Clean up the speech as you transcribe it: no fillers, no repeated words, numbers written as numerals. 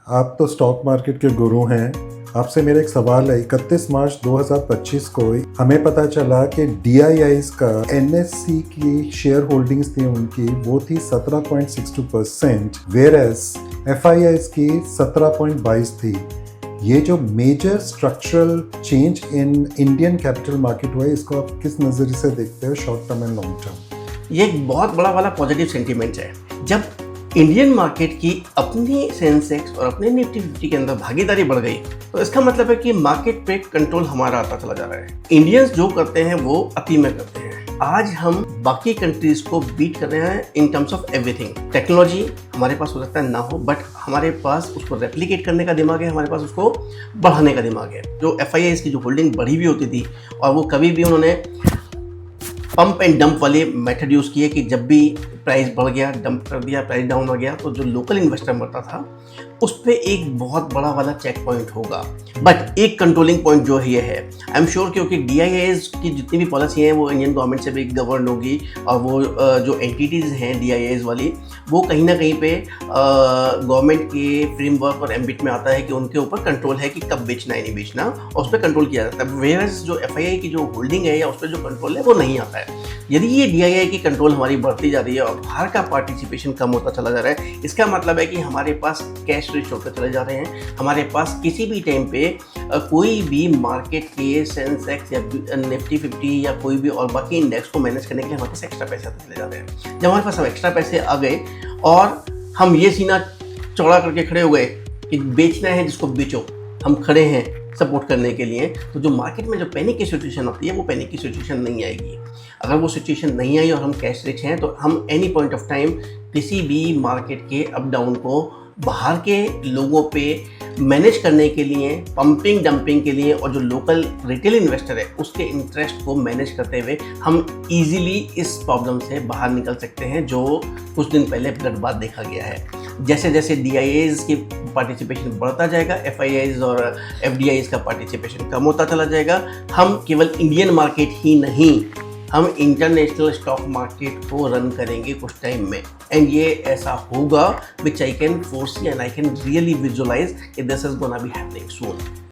आप तो stock market के गुरु हैं। आपसे मेरा एक सवाल है, 31 मार्च 2025 को हमें पता चला कि DIIs का NSE की शेयर होल्डिंग्स थी उनकी, वो थी 17.62%, वेयर एज FIIs की 17.22 थी। ये जो major structural change in Indian capital market हुआ है, इसको आप किस नज़रिए से देखते हो, short term and long term? ये एक बहुत बड़ा वाला पॉजिटिव सेंटीमेंट है। जब इंडियन मार्केट की अपनी सेंसेक्स और अपने निफ्टी 50 के अंदर भागीदारी बढ़ गई, तो इसका मतलब है कि मार्केट पे कंट्रोल हमारा आता चला जा रहा है। इंडियंस जो करते हैं वो अति में करते हैं। आज हम बाकी कंट्रीज को बीट कर रहे हैं in terms of everything. Technology हमारे पास हो सकता है ना हो, बट हमारे पास उसको रेप्लिकेट करने का दिमाग है, हमारे पास उसको बढ़ाने का दिमाग है। जो FIIs की जो होल्डिंग बढ़ी हुई होती थी, और वो कभी भी उन्होंने पंप एंड डंप वाले मेथड यूज़ किए कि जब भी प्राइस बढ़ गया डंप कर दिया, प्राइस डाउन हो गया, तो जो लोकल इन्वेस्टर मरता था उस पर एक बहुत बड़ा वाला चेक पॉइंट होगा। बट एक कंट्रोलिंग पॉइंट जो है ये है, आई एम श्योर, क्योंकि DIIs की जितनी भी पॉलिसी हैं वो इंडियन गवर्नमेंट से भी गवर्न होगी, और वो जो एंटिटीज़ हैं DIIs वाली, वो कहीं ना कहीं पे गवर्नमेंट के फ्रेमवर्क और एम्बिट में आता है कि उनके ऊपर कंट्रोल है कि कब बेचना है नहीं बेचना, और उस पर कंट्रोल किया जाता है। वेयरएज जो FII की जो होल्डिंग है या उस पर जो कंट्रोल है वो नहीं आता है। यदि ये DII की कंट्रोल हमारी बढ़ती जा रही है और बाहर का पार्टिसिपेशन कम होता चला जा रहा है, इसका मतलब है कि हमारे पास कैश रिच होकर चले जा रहे हैं। हमारे पास किसी भी टाइम पे कोई भी मार्केट के सेंसेक्स या निफ्टी 50 या कोई भी और बाकी इंडेक्स को मैनेज करने के लिए हमारे पास एक्स्ट्रा पैसे आते चले जा रहे हैं। जब हमारे पास हम एक्स्ट्रा पैसे आ गए और हम ये सीना चौड़ा करके खड़े हो गए कि बेचना है जिसको बेचो, हम खड़े हैं सपोर्ट करने के लिए, तो जो मार्केट में जो पैनिक की सिचुएशन होती है वो पैनिक की सिचुएशन नहीं आएगी। अगर वो सिचुएशन नहीं आई और हम कैश रिच हैं, तो हम एनी पॉइंट ऑफ टाइम किसी भी मार्केट के अप डाउन को बाहर के लोगों पे मैनेज करने के लिए, पंपिंग डंपिंग के लिए, और जो लोकल रिटेल इन्वेस्टर है उसके इंटरेस्ट को मैनेज करते हुए हम इजीली इस प्रॉब्लम से बाहर निकल सकते हैं, जो कुछ दिन पहले ब्लडबाथ देखा गया है। जैसे जैसे DIIs की पार्टिसिपेशन बढ़ता जाएगा, FIIs और FDIs का पार्टिसिपेशन कम होता चला जाएगा। हम केवल इंडियन मार्केट ही नहीं, हम इंटरनेशनल स्टॉक मार्केट को रन करेंगे कुछ टाइम में, एंड ये ऐसा होगा which I can foresee and I can really visualise this is gonna be happening soon.